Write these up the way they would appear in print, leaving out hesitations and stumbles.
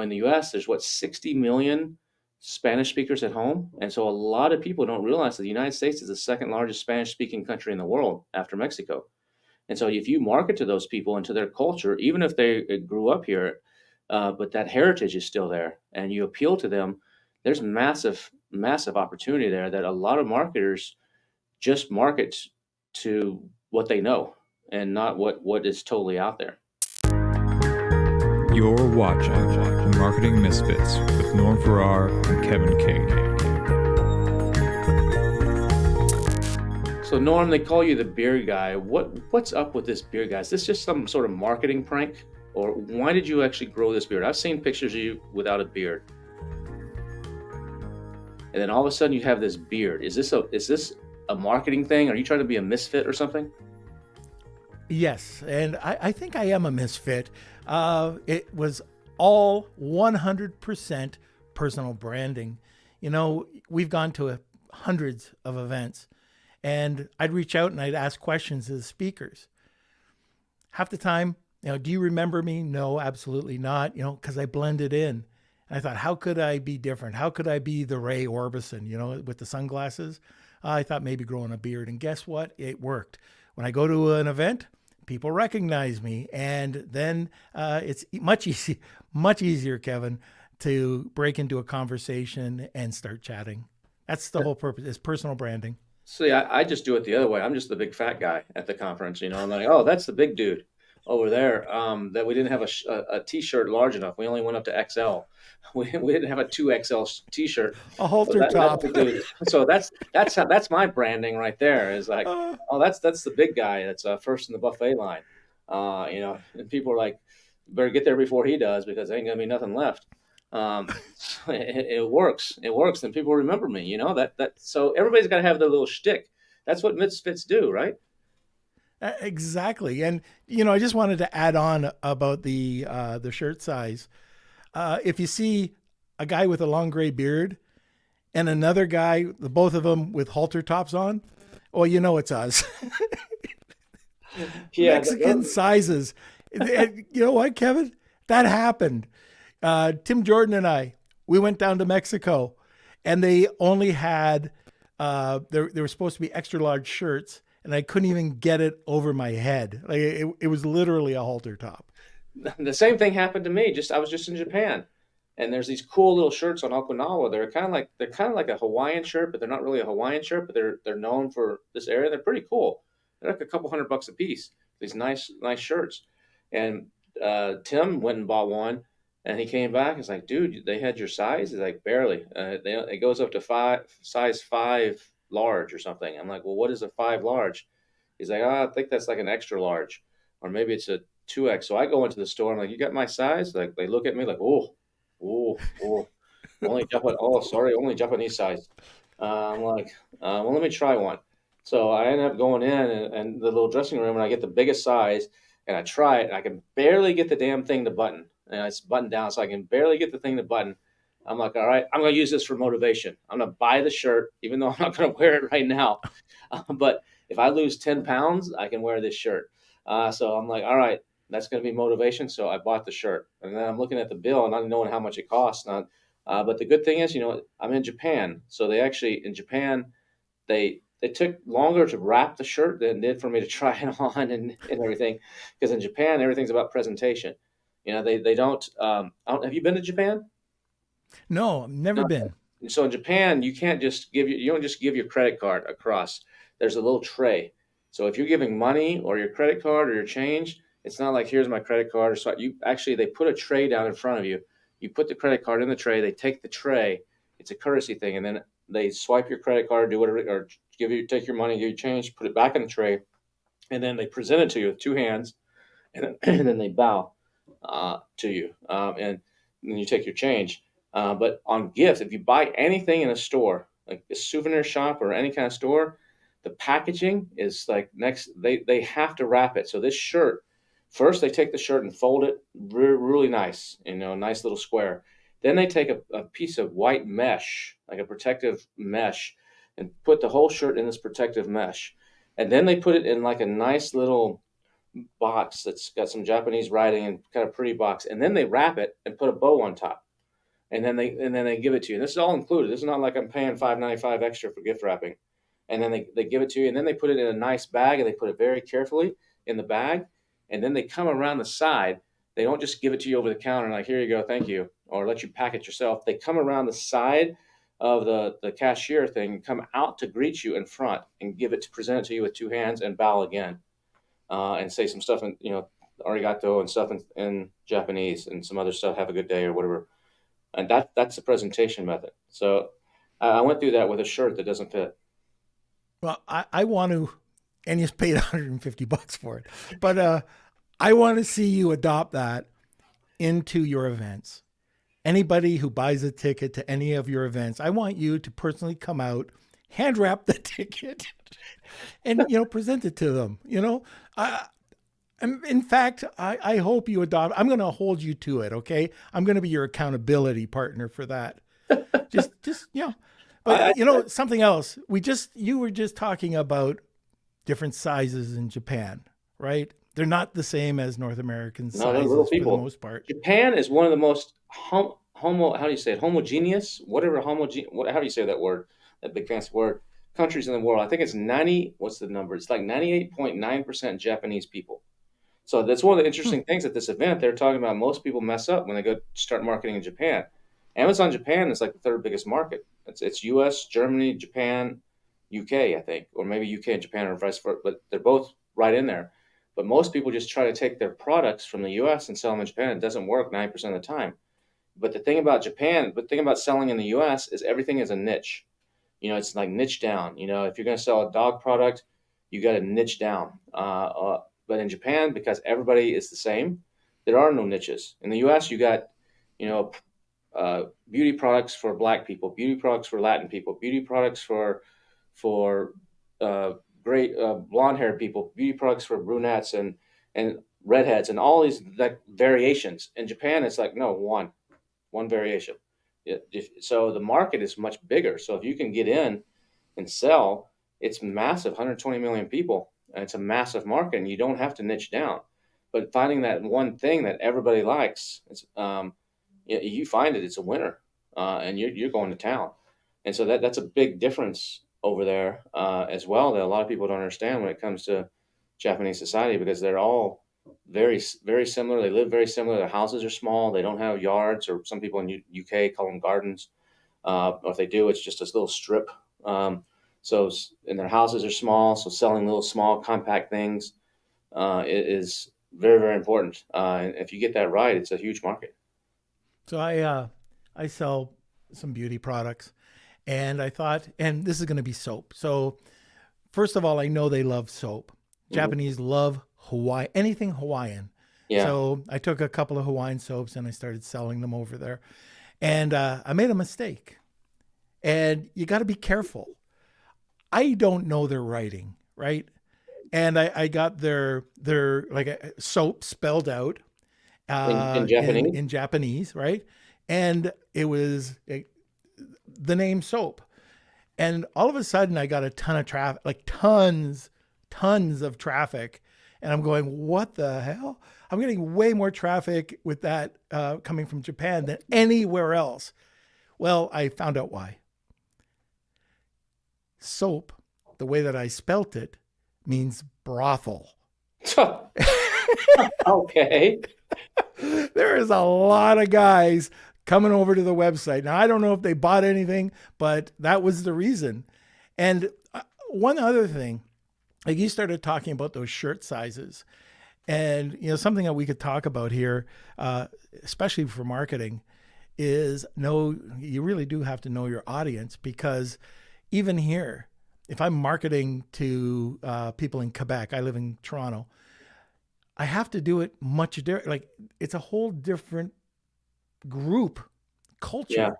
in the US, there's 60 million Spanish speakers at home. And so a lot of people don't realize that the United States is the second largest Spanish speaking country in the world after Mexico. And so if you market to those people and to their culture, even if they grew up here, but that heritage is still there and you appeal to them, there's massive, massive opportunity there that a lot of marketers just market to what they know and not what is totally out there. You're watching the Marketing Misfits with Norm Farrar and Kevin King. So Norm, they call you the beard guy. What's up with this beard guy? Is this just some sort of marketing prank? Or why did you actually grow this beard? I've seen pictures of you without a beard. And then all of a sudden you have this beard. Is this a marketing thing? Are you trying to be a misfit or something? Yes, and I think I am a misfit. It was all 100% personal branding. We've gone to hundreds of events, and I'd reach out and I'd ask questions to the speakers. Half the time, do you remember me? No, absolutely not, because I blended in. And I thought, how could I be different? How could I be the Ray Orbison, with the sunglasses? I thought maybe growing a beard, and guess what? It worked. When I go to an event, people recognize me, and then it's much easier, Kevin, to break into a conversation and start chatting. That's the whole purpose, is personal branding. See, I just do it the other way. I'm just the big fat guy at the conference. I'm like, oh, that's the big dude over there. That we didn't have a T-shirt large enough. We only went up to XL. We didn't have a 2XL T-shirt. A halter top. So that's my branding right there. Is like, oh, that's the big guy. That's first in the buffet line. And people are like, better get there before he does because there ain't gonna be nothing left. It works. It works, and people remember me. So everybody's got to have their little shtick. That's what misfits do, right? Exactly. And I just wanted to add on about the shirt size. If you see a guy with a long gray beard and another guy, both of them with halter tops on, it's us. Yeah, Mexican sizes. And you know what, Kevin? That happened. Tim Jordan and we went down to Mexico, and they only had, they were supposed to be extra large shirts, and I couldn't even get it over my head. Like it was literally a halter top. The same thing happened to me. I was just in Japan, and there's these cool little shirts on Okinawa. They're kind of like a Hawaiian shirt, but they're not really a Hawaiian shirt. But they're known for this area. They're pretty cool. They're like a couple $100 a piece. These nice shirts. And Tim went and bought one, and he came back. He's like, "Dude, they had your size?" He's like, "Barely. It goes up to size 5 large or something." I'm like, "Well, what is a 5 large?" He's like, "I think that's like an extra large, or maybe it's a 2X." So I go into the store. I'm like, "You got my size?" Like they look at me like, "Oh, only Japanese size." I'm like, "Well, let me try one." So I ended up going in and the little dressing room, and I get the biggest size, and I try it, and I can barely get the damn thing to button, and it's buttoned down, so I can barely get the thing to button. I'm like, all right, I'm going to use this for motivation. I'm going to buy the shirt, even though I'm not going to wear it right now. But if I lose 10 pounds, I can wear this shirt. So I'm like, all right, that's going to be motivation. So I bought the shirt, and then I'm looking at the bill and not knowing how much it costs. But the good thing is, I'm in Japan. So in Japan, they took longer to wrap the shirt than it did for me to try it on and everything. Because in Japan, everything's about presentation. They don't, have you been to Japan? No, I've never been. So in Japan, you don't just give your credit card across. There's a little tray. So if you're giving money or your credit card or your change, it's not like, here's my credit card. So they put a tray down in front of you. You put the credit card in the tray. They take the tray. It's a courtesy thing. And then they swipe your credit card, do whatever, or take your money, give you change, put it back in the tray. And then they present it to you with 2 hands. And then they bow to you. And then you take your change. But on gifts, if you buy anything in a store, like a souvenir shop or any kind of store, the packaging is like they have to wrap it. So this shirt, first they take the shirt and fold it really nice, nice little square. Then they take a piece of white mesh, like a protective mesh, and put the whole shirt in this protective mesh. And then they put it in like a nice little box that's got some Japanese writing and kind of pretty box, and then they wrap it and put a bow on top, and then they give it to you. And this is all included. This is not like I'm paying $5.95 extra for gift wrapping. And then they give it to you, and then they put it in a nice bag, and they put it very carefully in the bag, and then they come around the side. They don't just give it to you over the counter and like, here you go, thank you, or let you pack it yourself. They come around the side of the cashier thing, come out to greet you in front and present it to you with two hands and bow again, and say some stuff in, arigato and stuff in Japanese and some other stuff, have a good day or whatever. And that's the presentation method. So I went through that with a shirt that doesn't fit. Well, I want to, and you paid $150 for it, but I want to see you adopt that into your events. Anybody who buys a ticket to any of your events, I want you to personally come out, hand wrap the ticket, and present it to them. In fact, I hope you adopt. I'm going to hold you to it. Okay, I'm going to be your accountability partner for that. Just. But something else. You were just talking about different sizes in Japan, right? They're not the same as North American sizes for the most part. Japan is one of the most how do you say it? Homogeneous, how do you say that word? That big fancy word. Countries in the world. I think it's 90. What's the number? It's like 98.9% Japanese people. So that's one of the interesting things at this event. They're talking about most people mess up when they go start marketing in Japan. Amazon Japan is like the third biggest market. It's U.S., Germany, Japan, UK, I think, or maybe UK and Japan or vice versa, but they're both right in there. But most people just try to take their products from the U.S. and sell them in Japan. It doesn't work 9% of the time. But the thing about selling in the U.S. is everything is a niche. It's like niche down. If you're going to sell a dog product, you got to niche down. But in Japan, because everybody is the same, there are no niches. In the U.S., you got, beauty products for Black people, beauty products for Latin people, beauty products for great blonde-haired people, beauty products for brunettes and redheads, and all these like variations. In Japan, it's like no one variation. So the market is much bigger. So if you can get in and sell, it's massive, 120 million people, and it's a massive market, and you don't have to niche down. But finding that one thing that everybody likes, you find it's a winner, and you're going to town. And so that's a big difference over there as well that a lot of people don't understand when it comes to Japanese society, because they're all very, very similar. They live very similar. Their houses are small. They don't have yards, or some people in UK call them gardens. Or if they do, it's just this little strip. And their houses are small. So selling little small compact things is very, very important. And if you get that right, it's a huge market. So I sell some beauty products, and I thought, and this is going to be soap. So first of all, I know they love soap. Mm-hmm. Japanese love Hawaii, anything Hawaiian. Yeah. So I took a couple of Hawaiian soaps and I started selling them over there. And I made a mistake. And you got to be careful. I don't know their writing, right? And I got their like a soap spelled out in Japanese. In Japanese, right? And it was the name soap. And all of a sudden I got a ton of traffic, like tons of traffic. And I'm going, what the hell? I'm getting way more traffic with that coming from Japan than anywhere else. Well, I found out why. Soap, the way that I spelt it, means brothel. Okay. There is a lot of guys coming over to the website. Now, I don't know if they bought anything, but that was the reason. And one other thing, like you started talking about those shirt sizes, and something that we could talk about here, especially for marketing, is you really do have to know your audience, because even here, if I'm marketing to people in Quebec, I live in Toronto, I have to do it much different. Like, it's a whole different group culture. Yeah.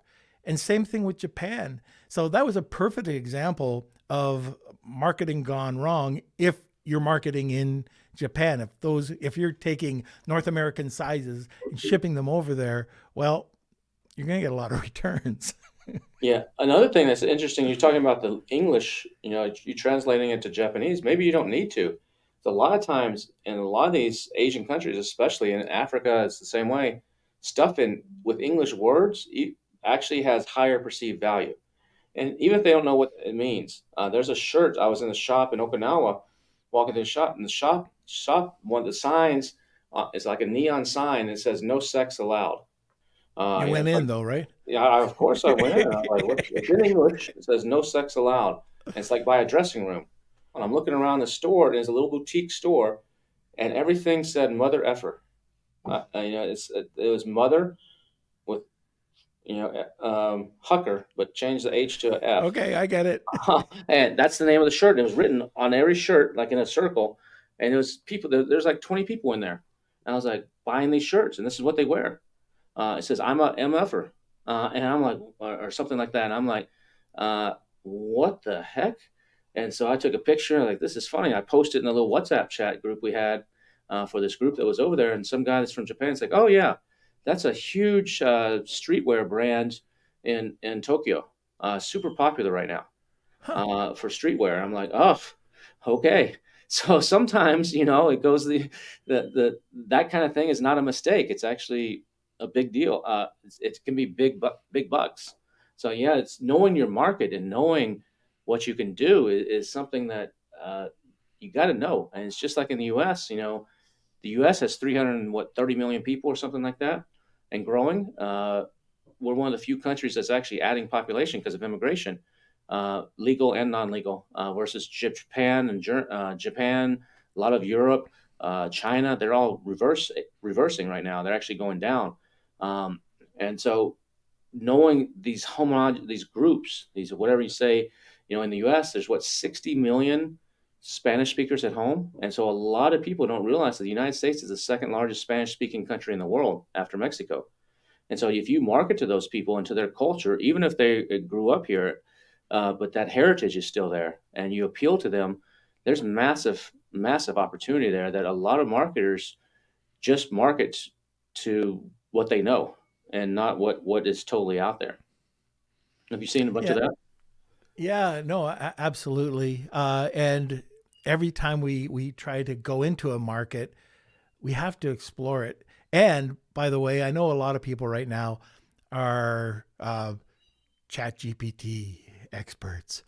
And same thing with Japan. So that was a perfect example of marketing gone wrong. If you're marketing in Japan, if you're taking North American sizes and shipping them over there, well, you're going to get a lot of returns. Yeah. Another thing that's interesting, you're talking about the English, you're translating it to Japanese. Maybe you don't need to. So a lot of times in a lot of these Asian countries, especially in Africa, it's the same way. Stuff in with English words actually has higher perceived value. And even if they don't know what it means, there's a shirt. I was in the shop in Okinawa, walking to the shop, and the shop one of the signs is like a neon sign that says "No sex allowed." You Yeah, went it's like, in though, right? yeah, of course I went in. I'm like, what? It's in English. It says "No sex allowed." And it's like by a dressing room. And I'm looking around the store, and it's a little boutique store, and everything said "Mother effer." It was mother with Hucker, but change the H to a F. Okay, I get it. And that's the name of the shirt. It was written on every shirt, like in a circle. And it was people, there's like 20 people in there. And I was like, buying these shirts, and this is what they wear. It says, I'm a MFer. And I'm like, or something like that. And I'm like, what the heck? And so I took a picture, like, this is funny. I posted in a little WhatsApp chat group we had for this group that was over there. And some guy that's from Japan is like, oh, yeah, that's a huge streetwear brand in Tokyo. Super popular right now Huh. for streetwear. I'm like, oh, okay. So sometimes, it goes the that kind of thing is not a mistake. It's actually a big deal. It can be big bucks. So yeah, it's knowing your market and knowing what you can do is something that you got to know. And it's just like in the U.S. The U.S. has 330 million people or something like that, and growing. We're one of the few countries that's actually adding population because of immigration, legal and non-legal, versus Japan and Japan, a lot of Europe, China. They're all reversing right now. They're actually going down, and so knowing these groups, these whatever you say, in the U.S. there's 60 million Spanish speakers at home, and so a lot of people don't realize that the United States is the second largest Spanish-speaking country in the world after Mexico. And so if you market to those people and to their culture, even if they grew up here, but that heritage is still there, and you appeal to them, there's massive, massive opportunity there that a lot of marketers just market to what they know and not what is totally out there. Have you seen a bunch of Yeah, that? yeah, no, absolutely. And every time we try to go into a market, we have to explore it. And by the way, I know a lot of people right now are chat GPT experts.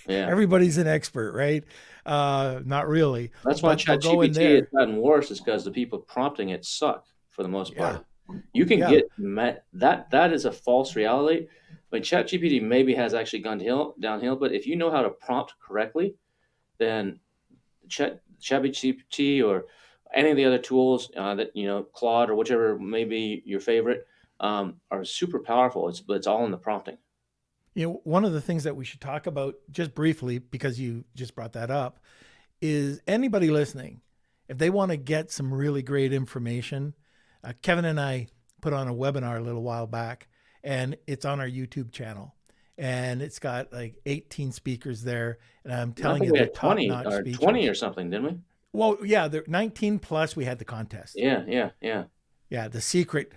Yeah. Everybody's an expert, right? Not really, That's why but they'll go in ChatGPT has there. gotten worse, is because the people prompting it suck for the most Yeah, part. You can yeah. get that is a false reality. I mean, ChatGPT maybe has actually gone downhill, but if you know how to prompt correctly, then ChatGPT or any of the other tools that Claude or whichever may be your favorite are super powerful. It's all in the prompting. One of the things that we should talk about just briefly, because you just brought that up, is anybody listening, if they want to get some really great information, Kevin and I put on a webinar a little while back, and it's on our YouTube channel. And it's got like 18 speakers there. And I'm I telling think you, we they're had top 20 notch or 20 speeches. or something, didn't we? Well, yeah, they're 19 plus. We had the contest. Yeah, yeah, yeah, Yeah, the secret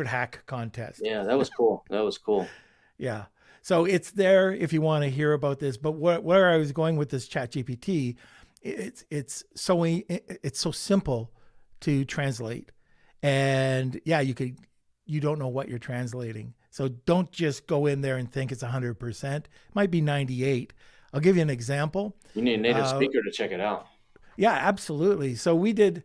hack contest. yeah. That was cool. That was cool. Yeah. So it's there if you want to hear about this. But where I was going with this Chat GPT, it's so simple to translate. And yeah, you don't know what you're translating. So don't just go in there and think it's 100%. It might be 98. I'll give you an example. You need a native Uh, speaker to check it out. yeah, absolutely. So we did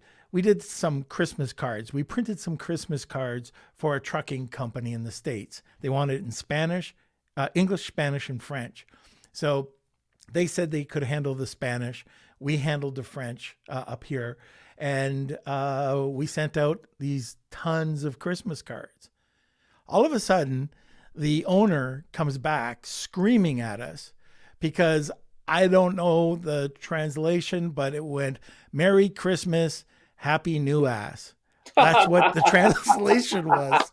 some Christmas cards. We printed some Christmas cards for a trucking company in the States. They wanted it in Spanish, English, Spanish, and French. So they said they could handle the Spanish. We handled the French up here. And we sent out these tons of Christmas cards. All of a sudden, the owner comes back screaming at us because I don't know the translation, but it went Merry Christmas, Happy New Ass. That's what the translation was.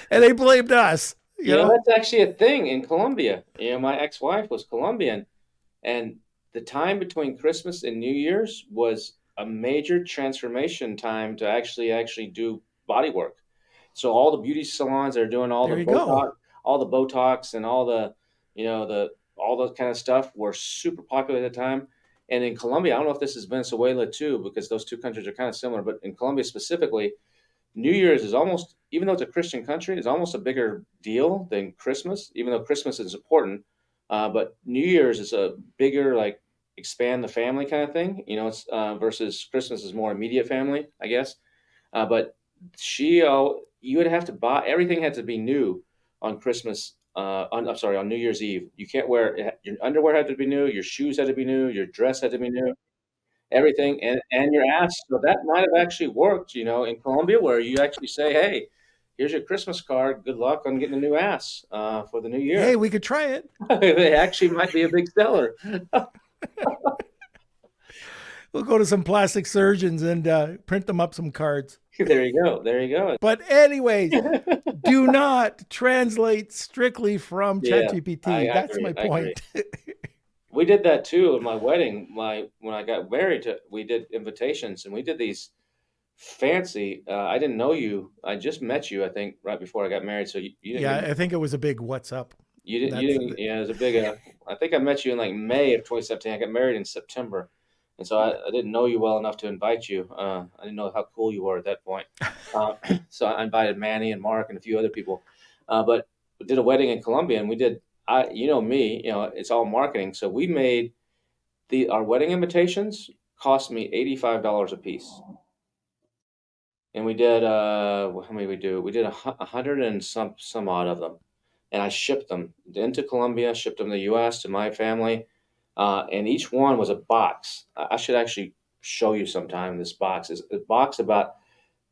And they blamed us, you know? That's actually a thing in Colombia. My ex-wife was Colombian, and the time between Christmas and New Year's was a major transformation time to actually do body work. So all the beauty salons are doing There you go. all the Botox and all the, all the kind of stuff were super popular at the time. And in Colombia, I don't know if this is Venezuela too, because those two countries are kind of similar, but in Colombia specifically, New Year's is almost, even though it's a Christian country, it's almost a bigger deal than Christmas, even though Christmas is important. But New Year's is a bigger, like, expand the family kind of thing. It's versus Christmas is more immediate family, I guess. But you would have to buy, everything had to be new on Christmas. On New Year's Eve. You can't your underwear had to be new, your shoes had to be new, your dress had to be new, everything, and your ass. So that might have actually worked, in Colombia, where you actually say, "Hey, here's your Christmas card. Good luck on getting a new ass for the new year." Hey, we could try it. It actually might be a big seller. We'll go to some plastic surgeons and print them up some cards. There you go. There you go. But anyways, do not translate strictly from Yeah, ChatGPT. I That's agree, my I point. We did that too at my wedding. When I got married, we did invitations, and we did these fancy. I didn't know you. I just met you, I think, right before I got married. So you didn't. Yeah, I think it was a big what's up. You didn't. You That's didn't. Yeah, it was a big. I think I met you in like May of 2017. I got married in September, and so I didn't know you well enough to invite you. I didn't know how cool you were at that point. So I invited Manny and Mark and a few other people, but we did a wedding in Colombia, and we did. You know me. It's all marketing. So we made our wedding invitations cost me $85 a piece, and we did. How many we do? We did 100 and some odd of them, and I shipped them into Colombia, shipped them to the U.S. to my family, and each one was a box. I should actually show you sometime. This box is a box about,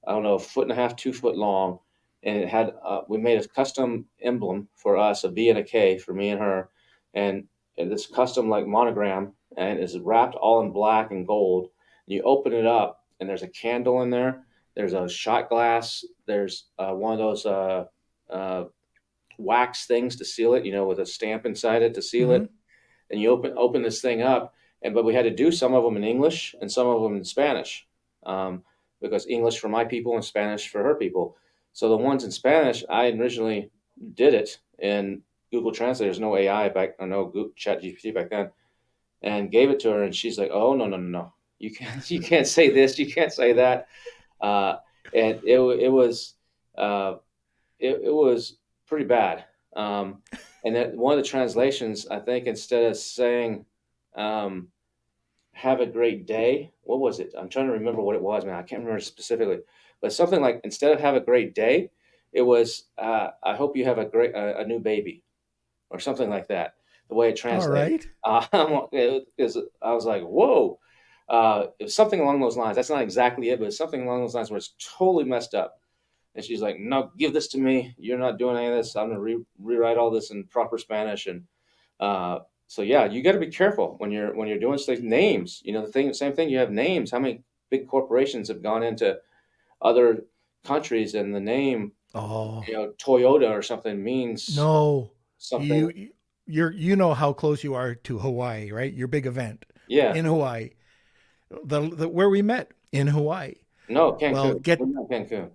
I don't know, a foot and a half, 2 foot long, and it had we made a custom emblem for us, a V and a K for me and her, and this custom like monogram, and it's wrapped all in black and gold. And you open it up, and there's a candle in there. There's a shot glass. There's one of those wax things to seal it, with a stamp inside it to seal it. And you open this thing up, but we had to do some of them in English and some of them in Spanish, because English for my people and Spanish for her people. So the ones in Spanish, I originally did it in Google Translate. There's no AI no ChatGPT back then, and gave it to her, and she's like, "Oh, no, you can't say this, you can't say that," and it was pretty bad. And then one of the translations, I think, instead of saying, "Have a great day," what was it? I'm trying to remember what it was, man. I can't remember specifically, but something like, instead of "Have a great day," it was, "I hope you have a new baby," or something like that. The way it translated. All right. I was like, whoa. It was something along those lines. That's not exactly it, but it's something along those lines where it's totally messed up. And she's like, "No, give this to me. You're not doing any of this. I'm going to rewrite all this in proper Spanish." And so, yeah, you got to be careful when you're doing stuff. Names, same thing. You have names. How many big corporations have gone into other countries, and the name, Toyota or something means something. You know how close you are to Hawaii, right? Your big event. Yeah. In Hawaii. The where we met in Hawaii. No, Cancun. Well, Cancun.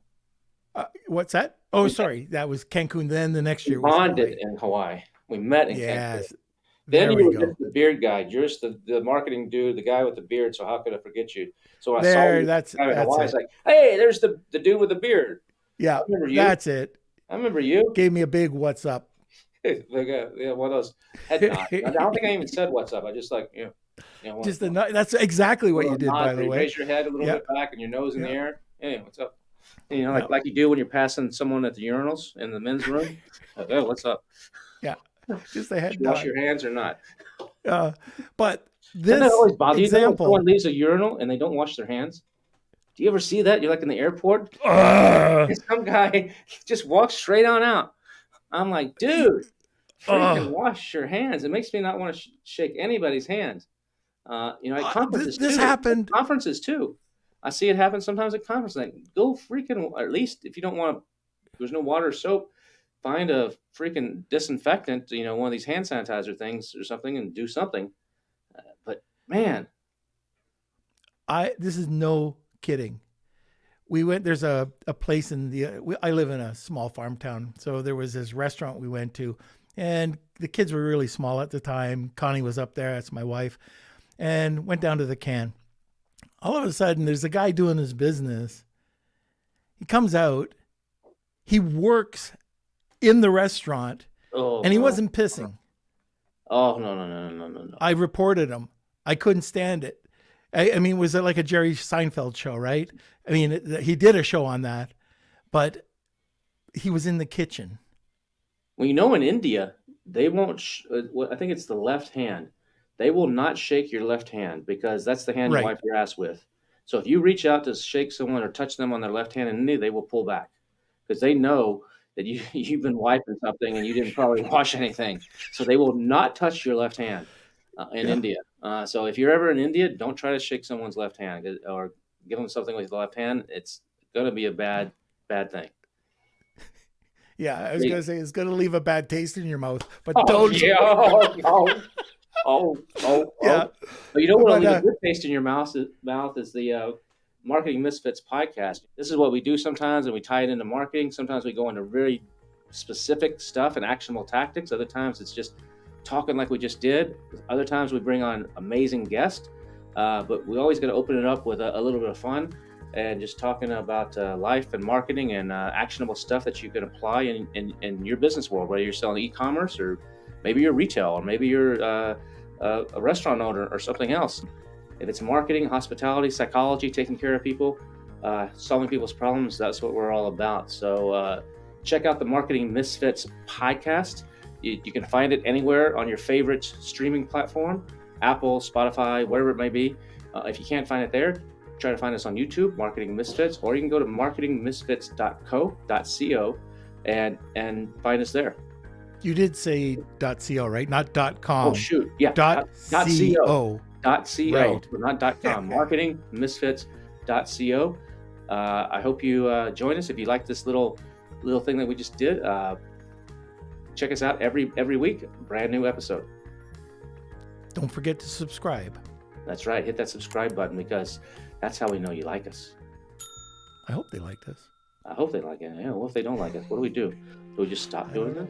What's that? Oh, sorry. That was Cancun. Then the next year we bonded in Hawaii. We met in Cancun. Then you were just the beard guy. You're just the marketing dude, the guy with the beard. So how could I forget you? So when I saw you that's in Hawaii, I was like, "Hey, there's the dude with the beard." Yeah, I remember you. That's it. I remember you. Gave me a big "What's up?" One of those head nods. I don't think I even said "What's up." I just just that's exactly what you did, by the way. Raise your head a little bit back and your nose in the air. Hey, what's up? And, like you do when you're passing someone at the urinals in the men's room. Oh, what's up? Yeah, just the head. Wash your hands or not? But this always bother example, you? When someone leaves a urinal and they don't wash their hands. Do you ever see that? You're like in the airport. Some guy just walks straight on out. I'm like, dude, freaking wash your hands. It makes me not want to shake anybody's hands. At conferences this happened. Conferences too. I see it happen sometimes at conferences. Like, go freaking, or at least if you don't want to, there's no water or soap, find a freaking disinfectant, one of these hand sanitizer things or something, and do something. But man, this is no kidding. We went, there's a place I live in a small farm town. So there was this restaurant we went to, and the kids were really small at the time. Connie was up there. That's my wife. and went down to the can. All of a sudden, there's a guy doing his business. He comes out. He works in the restaurant, and he wasn't pissing. Oh, no. I reported him. I couldn't stand it. I mean, was it like a Jerry Seinfeld show, right? I mean, he did a show on that, but he was in the kitchen. Well, you know, in India, they won't, I think it's the left hand. They will not shake your left hand because that's the hand you Right. wipe your ass with. So if you reach out to shake someone or touch them on their left hand in India, they will pull back because they know that you've been wiping something and you didn't probably wash anything. So they will not touch your left hand in India. So if you're ever in India, don't try to shake someone's left hand or give them something with the left hand. It's going to be a bad thing. Yeah, I was going to say it's going to leave a bad taste in your mouth, but Oh, don't. yeah. Yeah. But you know what will But, leave a good taste in your mouth is the Marketing Misfits podcast. This is what we do sometimes, and we tie it into marketing. Sometimes we go into very specific stuff and actionable tactics. Other times it's just talking like we just did. Other times we bring on amazing guests. But we always got to open it up with a little bit of fun and just talking about life and marketing and actionable stuff that you can apply in your business world, whether you're selling e-commerce or maybe you're retail or maybe you're a restaurant owner or something else. If it's marketing, hospitality, psychology, taking care of people, solving people's problems, that's what we're all about. So check out the Marketing Misfits podcast. You can find it anywhere on your favorite streaming platform, Apple, Spotify, whatever it may be. If you can't find it there, try to find us on YouTube, Marketing Misfits, or you can go to marketingmisfits.co and find us there. You did say .co, right? Not .com. Oh, shoot. Yeah. .co. .co, Right. not .com. Marketingmisfits.co. I hope you join us. If you like this little thing that we just did, check us out every week. Brand new episode. Don't forget to subscribe. That's right. Hit that subscribe button because that's how we know you like us. I hope they liked us. I hope they like it. Yeah. What if they don't like us? What do we do? Do we just stop doing that?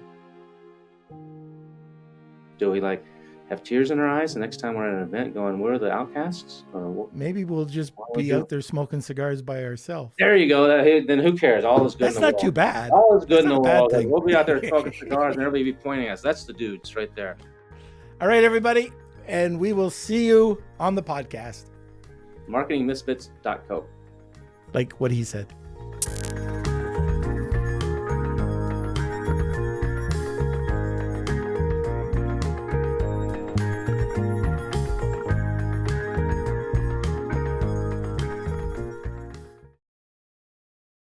Do we have tears in our eyes the next time we're at an event going, we're the outcasts? Or what? Maybe we'll just be out there smoking cigars by ourselves. There you go. Then who cares? All is good That's in the not world. too bad. All is good That's in the not a bad world. thing. We'll be out there smoking cigars and everybody be pointing at us. That's the dudes right there. All right, everybody. And we will see you on the podcast. Marketingmisfits.co. Like what he said.